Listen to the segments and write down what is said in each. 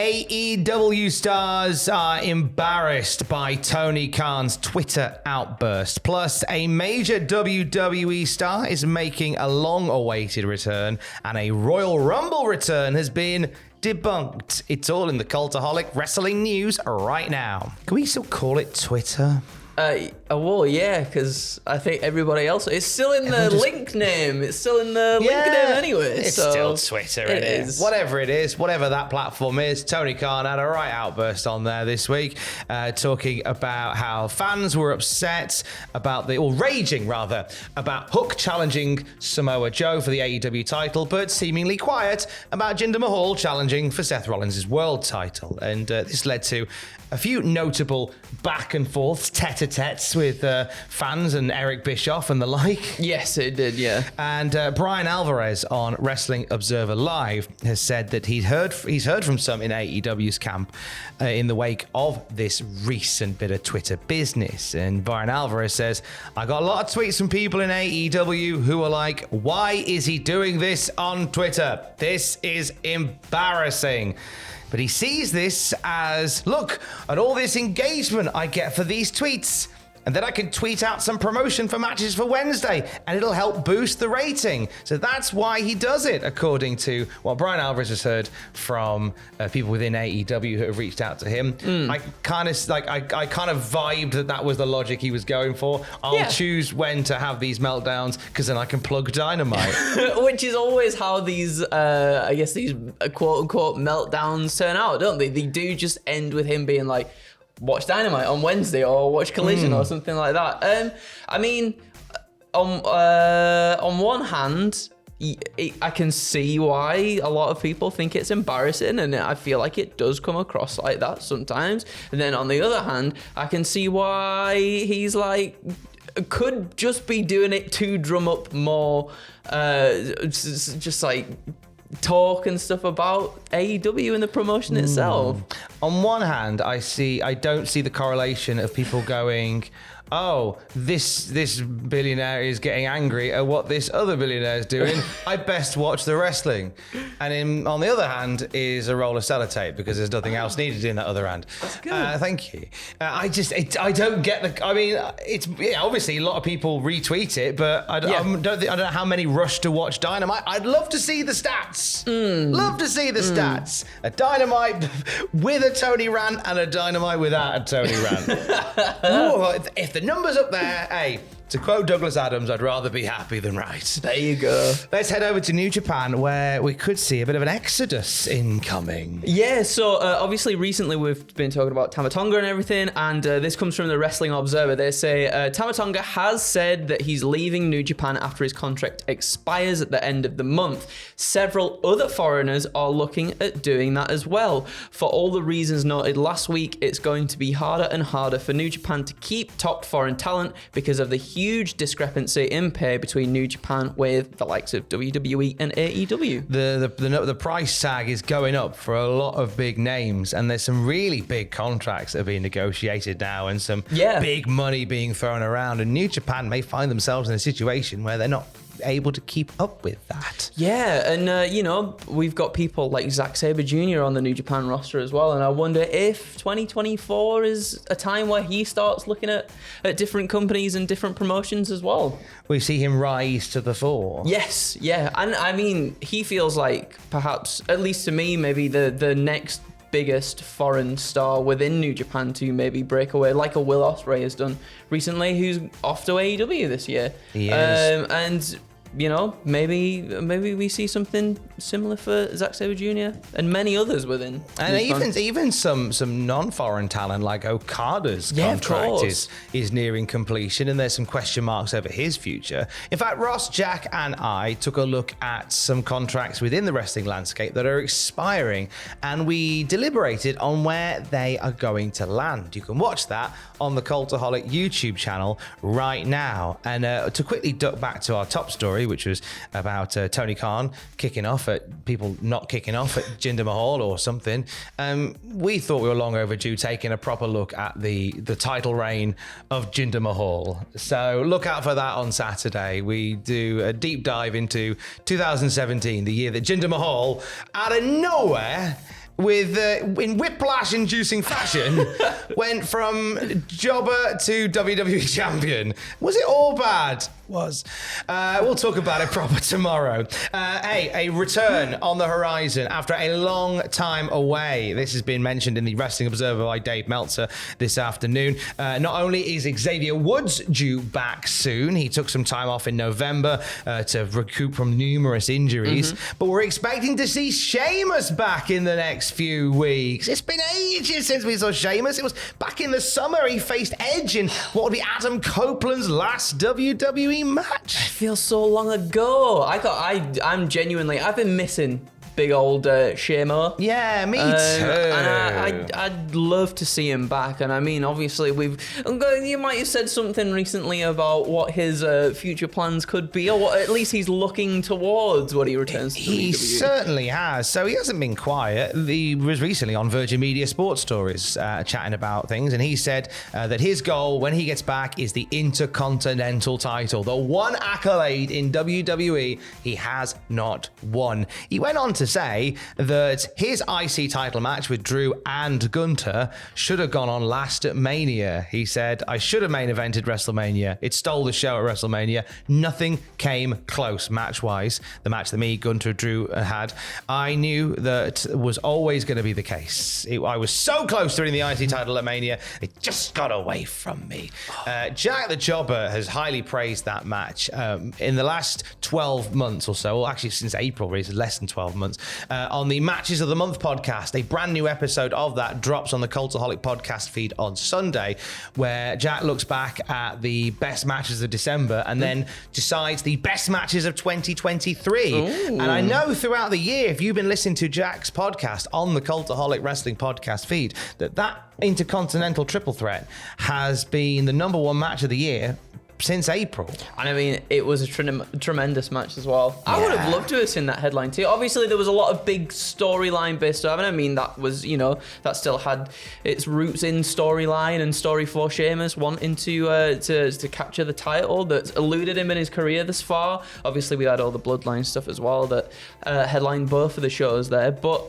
AEW stars are embarrassed by Tony Khan's Twitter outburst. Plus, a major WWE star is making a long-awaited return, and a Royal Rumble return has been debunked. It's all in the Cultaholic wrestling news right now. Can we still call it Twitter? Well, yeah, because I think everybody else... It's still in the link name. It's still in the link name anyway. It's still Twitter, it is. Whatever it is, whatever that platform is, Tony Khan had a right outburst on there this week, talking about how fans were upset about raging about Hook challenging Samoa Joe for the AEW title, but seemingly quiet about Jinder Mahal challenging for Seth Rollins' world title. And this led to a few notable back and forths, tete-a-tetes with fans and Eric Bischoff and the like. Yes, it did, yeah. And Brian Alvarez on Wrestling Observer Live has said that he's heard from some in AEW's camp in the wake of this recent bit of Twitter business. And Brian Alvarez says, I got a lot of tweets from people in AEW who are like, why is he doing this on Twitter? This is embarrassing. But he sees this as, look at all this engagement I get for these tweets. And then I can tweet out some promotion for matches for Wednesday, and it'll help boost the rating. So that's why he does it, according to what Brian Alvarez has heard from people within AEW who have reached out to him. I kind of vibed that was the logic he was going for. I'll choose when to have these meltdowns because then I can plug Dynamite. Which is always how these, I guess these quote unquote meltdowns turn out, don't they? They do just end with him being like, watch Dynamite on Wednesday or watch Collision or something like that. I mean, on one hand, I can see why a lot of people think it's embarrassing, and I feel like it does come across like that sometimes. And then on the other hand, I can see why he's like, could just be doing it to drum up more, just like talk and stuff about AEW and the promotion itself. On one hand, I don't see the correlation of people going, oh, this billionaire is getting angry at what this other billionaire is doing. I best watch the wrestling. And on the other hand is a roll of sellotape because there's nothing else needed in that other hand. That's good. Thank you. I don't get the. I mean, it's obviously a lot of people retweet it, but I don't know how many rush to watch Dynamite. I'd love to see the stats. Love to see the stats. A Dynamite with a Tony rant and a Dynamite without a Tony rant. Ooh, if the number's up there, hey, to quote Douglas Adams, I'd rather be happy than right. There you go. Let's head over to New Japan, where we could see a bit of an exodus incoming. Yeah, so obviously recently we've been talking about Tama Tonga and everything, and this comes from the Wrestling Observer. They say Tama Tonga has said that he's leaving New Japan after his contract expires at the end of the month. Several other foreigners are looking at doing that as well. For all the reasons noted last week, it's going to be harder and harder for New Japan to keep top foreign talent because of the huge discrepancy in pay between New Japan with the likes of WWE and AEW. The price tag is going up for a lot of big names, and there's some really big contracts that are being negotiated now and some big money being thrown around, and New Japan may find themselves in a situation where they're not able to keep up with that. Yeah, and we've got people like Zack Sabre Jr. on the New Japan roster as well, and I wonder if 2024 is a time where he starts looking at different companies and different promotions as well. We see him rise to the fore. Yes, yeah, and I mean, he feels like perhaps, at least to me, maybe the next biggest foreign star within New Japan to maybe break away, like a Will Ospreay has done recently, who's off to AEW this year. He is. And maybe we see something similar for Zack Sabre Jr. and many others within. And even some non-foreign talent like Okada's contract is nearing completion, and there's some question marks over his future. In fact, Ross, Jack, and I took a look at some contracts within the wrestling landscape that are expiring, and we deliberated on where they are going to land. You can watch that on the Cultaholic YouTube channel right now. And to quickly duck back to our top story, which was about Tony Khan kicking off at people not kicking off at Jinder Mahal or something. We thought we were long overdue taking a proper look at the title reign of Jinder Mahal. So look out for that on Saturday. We do a deep dive into 2017, the year that Jinder Mahal, out of nowhere, with in whiplash-inducing fashion, went from jobber to WWE champion. Was it all bad? Was. We'll talk about it proper tomorrow. Hey, a return on the horizon after a long time away. This has been mentioned in the Wrestling Observer by Dave Meltzer this afternoon. Not only is Xavier Woods due back soon, he took some time off in November to recoup from numerous injuries, but we're expecting to see Sheamus back in the next few weeks. It's been ages since we saw Sheamus. It was back in the summer. He faced Edge in what would be Adam Copeland's last WWE match. It feels so long ago. I'm genuinely, I've been missing big old Shamo. Yeah, me too. And I'd love to see him back. And I mean, obviously, you might have said something recently about what his future plans could be, or what at least he's looking towards when he returns to WWE. He certainly has. So he hasn't been quiet. He was recently on Virgin Media Sports Stories chatting about things, and he said that his goal when he gets back is the Intercontinental title, the one accolade in WWE he has not won. He went on to say that his IC title match with Drew and Gunter should have gone on last at Mania. He said, I should have main evented WrestleMania. It stole the show at WrestleMania. Nothing came close match-wise. The match that me, Gunter, Drew had, I knew that was always going to be the case. I was so close to winning the IC title at Mania. It just got away from me. Jack the Jobber has highly praised that match. In the last 12 months or so, well, actually since April, really, it's less than 12 months, on the Matches of the Month podcast. A brand new episode of that drops on the Cultaholic podcast feed on Sunday, where Jack looks back at the best matches of December and then decides the best matches of 2023. Ooh. And I know throughout the year, if you've been listening to Jack's podcast on the Cultaholic Wrestling podcast feed, that Intercontinental Triple Threat has been the number one match of the year since April. And I mean, it was a tremendous match as well. Yeah. I would have loved to have seen that headline too. Obviously, there was a lot of big storyline based stuff, and I mean, that was, that still had its roots in storyline and story for Sheamus wanting to capture the title that's eluded him in his career this far. Obviously, we had all the Bloodline stuff as well that headlined both of the shows there. But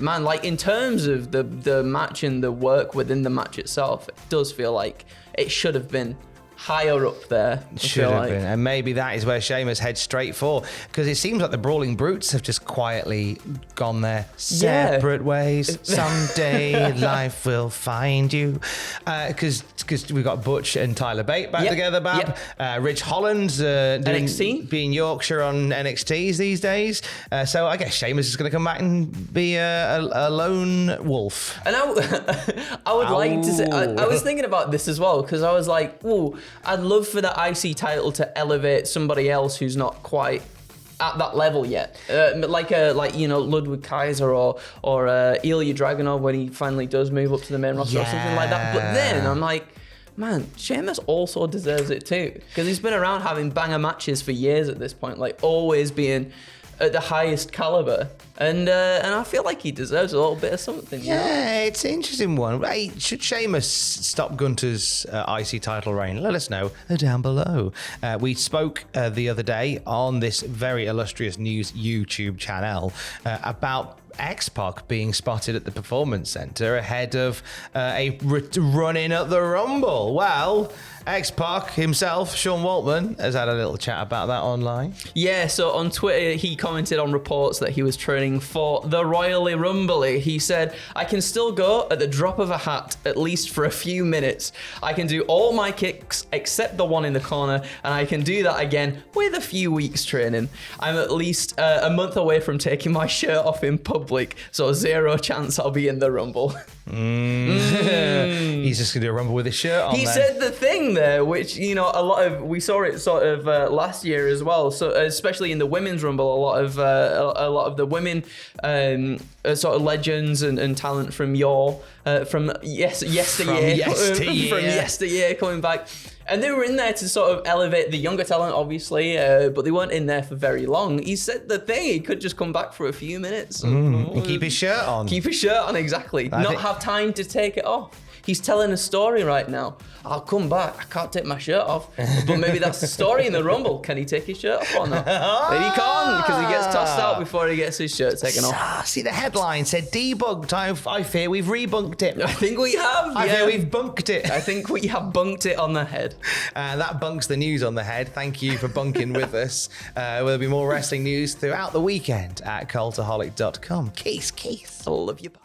man, like in terms of the match and the work within the match itself, it does feel like it should have been higher up there. Should have been. And maybe that is where Sheamus heads straight for, because it seems like the Brawling Brutes have just quietly gone their separate ways. Someday life will find you. Because we've got Butch and Tyler Bate back together, Bab. Rich Holland's NXT? being Yorkshire on NXTs these days. So I guess Sheamus is going to come back and be a lone wolf. And I would like to say, I was thinking about this as well, because I was like, ooh, I'd love for the IC title to elevate somebody else who's not quite at that level yet, like Ludwig Kaiser or Ilya Dragunov when he finally does move up to the main roster or something like that. But then I'm like, man, Sheamus also deserves it too, because he's been around having banger matches for years at this point, like always being at the highest caliber, and I feel like he deserves a little bit of something. Yeah, it's an interesting one. Hey, should Sheamus stop Gunter's IC title reign? Let us know down below. We spoke the other day on this very illustrious news YouTube channel about x-pac being spotted at the Performance Center ahead of a run-in at the Rumble. Well, x-pac himself, Sean Waltman, has had a little chat about that online. Yeah, so on Twitter, he commented on reports that he was training for the Royally Rumble. He said, I can still go at the drop of a hat, at least for a few minutes. I can do all my kicks except the one in the corner, and I can do that again with a few weeks training. I'm at least a month away from taking my shirt off in public, so zero chance I'll be in the Rumble. He's just gonna do a Rumble with his shirt on. He said the thing there, which we saw it sort of last year as well. So especially in the women's Rumble, a lot of the women sort of legends and talent from yesteryear coming back. And they were in there to sort of elevate the younger talent, obviously, but they weren't in there for very long. He said the thing, he could just come back for a few minutes. And keep his shirt on. Keep his shirt on, exactly. Not have time to take it off. he's telling a story right now. I'll come back. I can't take my shirt off. But maybe that's the story in the Rumble. Can he take his shirt off or not? Maybe he can't because he gets tossed out before he gets his shirt taken off. See, the headline said debunked. I fear we've rebunked it. I think we have. I fear we've bunked it. I think we have bunked it on the head. That bunks the news on the head. Thank you for bunking with us. There'll be more wrestling news throughout the weekend at cultaholic.com. Keith. I love you. Bye.